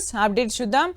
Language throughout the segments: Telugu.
న్యూస్ అప్డేట్ చూద్దాం.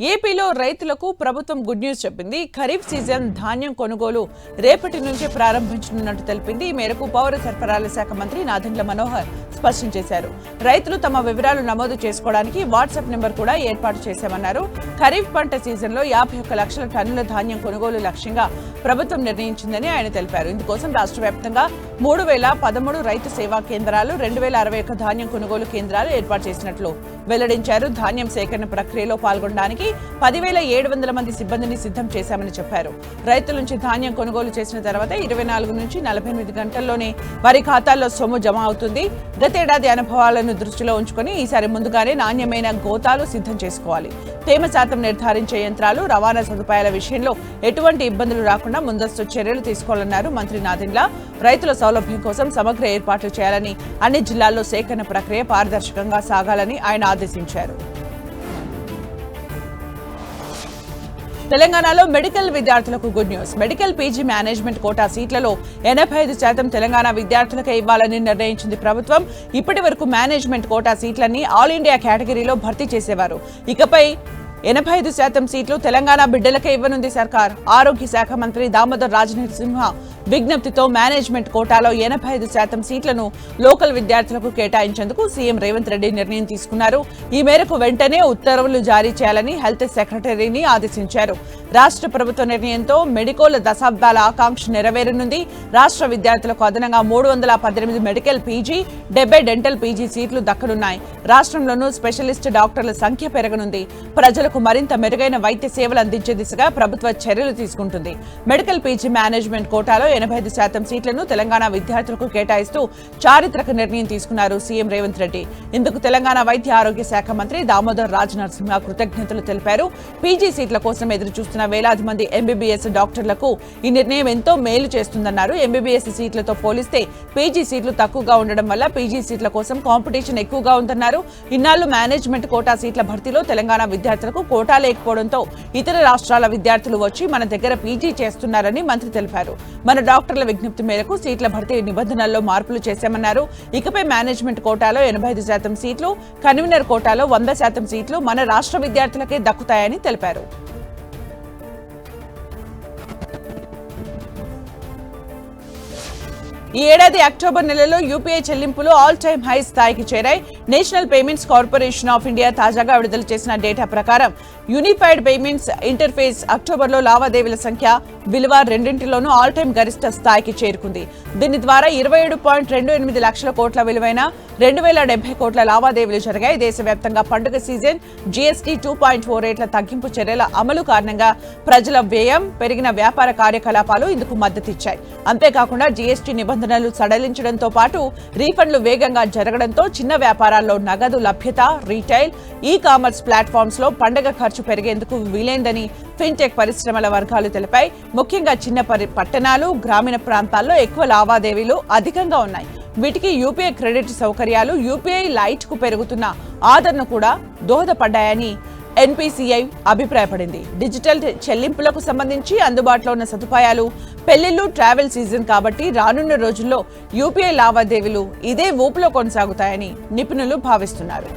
ఏపీలో రైతులకు ప్రభుత్వం గుడ్ న్యూస్ చెప్పింది. ఖరీఫ్ సీజన్ ధాన్యం కొనుగోలు రేపటి నుంచే ప్రారంభించనున్నట్టు తెలిపింది. ఈ మేరకు పౌర సరఫరాల శాఖ మంత్రి నాదెండ్ల మనోహర్ స్పష్టం చేశారు. రైతులు తమ వివరాలు నమోదు చేసుకోవడానికి వాట్సాప్ నెంబర్ కూడా ఏర్పాటు చేశామన్నారు. ఖరీఫ్ పంట సీజన్లో 51 లక్షల టన్నుల ధాన్యం కొనుగోలు లక్ష్యంగా ప్రభుత్వం నిర్ణయించిందని ఆయన తెలిపారు. ఇందుకోసం రాష్ట్ర వ్యాప్తంగా 3013 రైతు సేవా కేంద్రాలు, 2061 ధాన్యం కొనుగోలు కేంద్రాలు ఏర్పాటు చేసినట్లు వెల్లడించారు. ధాన్యం సేకరణ ప్రక్రియలో పాల్గొనడానికి 10,700 మంది సిబ్బందిని సిద్ధం చేశామని చెప్పారు. రైతుల నుంచి ధాన్యం కొనుగోలు చేసిన తర్వాత 24 నుంచి 48 గంటల్లోనే వారి ఖాతాల్లో సొమ్ము జమ అవుతుంది. గతేడాది అనుభవాలను దృష్టిలో ఉంచుకొని ఈసారి ముందుగానే నాణ్యమైన గోతాలు సిద్ధం చేసుకోవాలి. తేమ శాతం నిర్ధారించే యంత్రాలు, రవాణా సదుపాయాల విషయంలో ఎటువంటి ఇబ్బందులు రాకుండా ముందస్తు చర్యలు తీసుకోవాలన్నారు మంత్రి నాదెండ్ల. రైతుల సౌలభ్యం కోసం సమగ్ర ఏర్పాట్లు చేయాలని, అన్ని జిల్లాల్లో సేకరణ ప్రక్రియ పారదర్శకంగా సాగాలని ఆయన ఆదేశించారు. తెలంగాణలో మెడికల్ విద్యార్థులకు good news. Medical PG management quota సీట్లలో 85% తెలంగాణ విద్యార్థులకే ఇవ్వాలని నిర్ణయించింది ప్రభుత్వం. ఇప్పటి వరకు మేనేజ్మెంట్ కోటా సీట్లన్నీ ఆల్ ఇండియా కేటగిరీలో భర్తీ చేసేవారు. ఇకపై 85% సీట్లు తెలంగాణ బిడ్డలకే ఇవ్వనుంది సర్కార్. ఆరోగ్య శాఖ మంత్రి దామోదర్ రాజనరసింహ విజ్ఞప్తితో మేనేజ్మెంట్ కోటాలో 85% సీట్లను లోకల్ విద్యార్థులకు కేటాయించేందుకు సీఎం రేవంత్ రెడ్డి నిర్ణయం తీసుకున్నారు. ఈ మేరకు వెంటనే ఉత్తర్వులు జారీ చేయాలని హెల్త్ సెక్రటరీని ఆదేశించారు. రాష్ట్ర ప్రభుత్వ నిర్ణయంతో మెడికోల దశాబ్దాల ఆకాంక్ష నెరవేరనుంది. రాష్ట్ర విద్యార్థులకు అదనంగా 318 మెడికల్ పీజీ, 70 డెంటల్ పీజీ సీట్లు దక్కనున్నాయి. రాష్ట్రంలోనూ స్పెషలిస్ట్ డాక్టర్ల సంఖ్య పెరగనుంది. ప్రజలకు మరింత మెరుగైన వైద్య సేవలు అందించే దిశగా ప్రభుత్వ చర్యలు తీసుకుంటుంది. మెడికల్ పీజీ మేనేజ్మెంట్ కోటాలో 85% సీట్లను తెలంగాణ విద్యార్థులకు కేటాయిస్తూ చారిత్రక నిర్ణయం తీసుకున్నారు సీఎం రేవంత్ రెడ్డి. ఇందుకు తెలంగాణ వైద్య ఆరోగ్య శాఖ మంత్రి దామోదర్ రాజనరసింహ కృతజ్ఞతలు తెలిపారు. పీజీ సీట్ల కోసం ఎదురు చూస్తున్న వేలాది మంది ఎంబీబీఎస్ డాక్టర్లకు ఈ నిర్ణయం ఎంతో మేలు చేస్తుందన్నారు. ఎంబీబీఎస్ సీట్లతో పోలిస్తే పీజీ సీట్లు తక్కువగా ఉండడం వల్ల పీజీ సీట్ల కోసం కాంపిటీషన్ ఎక్కువగా ఉందన్నారు. ఇన్నాళ్లు మేనేజ్మెంట్ కోటా సీట్ల భర్తీలో తెలంగాణ విద్యార్థులకు కోటా లేకపోవడంతో ఇతర రాష్ట్రాల విద్యార్థులు వచ్చి మన దగ్గర పీజీ చేస్తున్నారని మంత్రి తెలిపారు. మన డాక్టర్ల విజ్ఞప్తి మేరకు సీట్ల భర్తీ నిబంధనల్లో మార్పులు చేశామన్నారు. ఇకపై మేనేజ్మెంట్ కోటాలో 85% సీట్లు, కన్వీనర్ కోటాలో 100% సీట్లు మన రాష్ట్ర విద్యార్థులకే దక్కుతాయని తెలిపారు. ఈ ఏడాది అక్టోబర్ నెలలో యూపీఐ చెల్లింపులు ఆల్ టైమ్ హై స్థాయికి చేరాయి. National payments corporation of India తాజాగా విడుదల చేసిన డేటా ప్రకారం యూనిఫైడ్ పేమెంట్స్ ఇంటర్ఫేస్ అక్టోబర్లో లావాదేవీల సంఖ్య, విలువ రెండింటిలోనూ ఆల్ టైమ్ గరిష్ట స్థాయికి చేరుకుంది. దీని ద్వారా 27.28 లక్షల కోట్ల విలువైన 2070 కోట్ల లావాదేవీలు జరిగాయి. దేశవ్యాప్తంగా పండుగ సీజన్, జీఎస్టీ 2.4 రేట్ల తగ్గింపు చర్యల అమలు కారణంగా ప్రజల వ్యయం, పెరిగిన వ్యాపార కార్యకలాపాలు ఇందుకు మద్దతిచ్చాయి. అంతేకాకుండా జీఎస్టీ నిబంధనలు సడలించడంతో పాటు రీఫండ్లు వేగంగా జరగడంతో చిన్న వ్యాపారాల్లో నగదు లభ్యత, రీటైల్, ఈ కామర్స్ ప్లాట్ఫామ్స్ లో పండుగ ఖర్చు పెరిగేందుకు వీలైందని ఫిన్టెక్ పరిశ్రమల వర్గాలు తెలిపాయి. ముఖ్యంగా చిన్న పట్టణాలు, గ్రామీణ ప్రాంతాల్లో ఎక్కువ లావాదేవీలు అధికంగా ఉన్నాయి. వీటికి యూపీఐ క్రెడిట్ సౌకర్యాలు, యూపీఐ లైట్ కు పెరుగుతున్న ఆదరణ కూడా దోహదపడ్డాయని ఎన్పీసీఐ అభిప్రాయపడింది. డిజిటల్ చెల్లింపులకు సంబంధించి అందుబాటులో ఉన్న సదుపాయాలు, పెళ్లిళ్లు, ట్రావెల్ సీజన్ కాబట్టి రానున్న రోజుల్లో యూపీఐ లావాదేవీలు ఇదే ఊపులో కొనసాగుతాయని నిపుణులు భావిస్తున్నారు.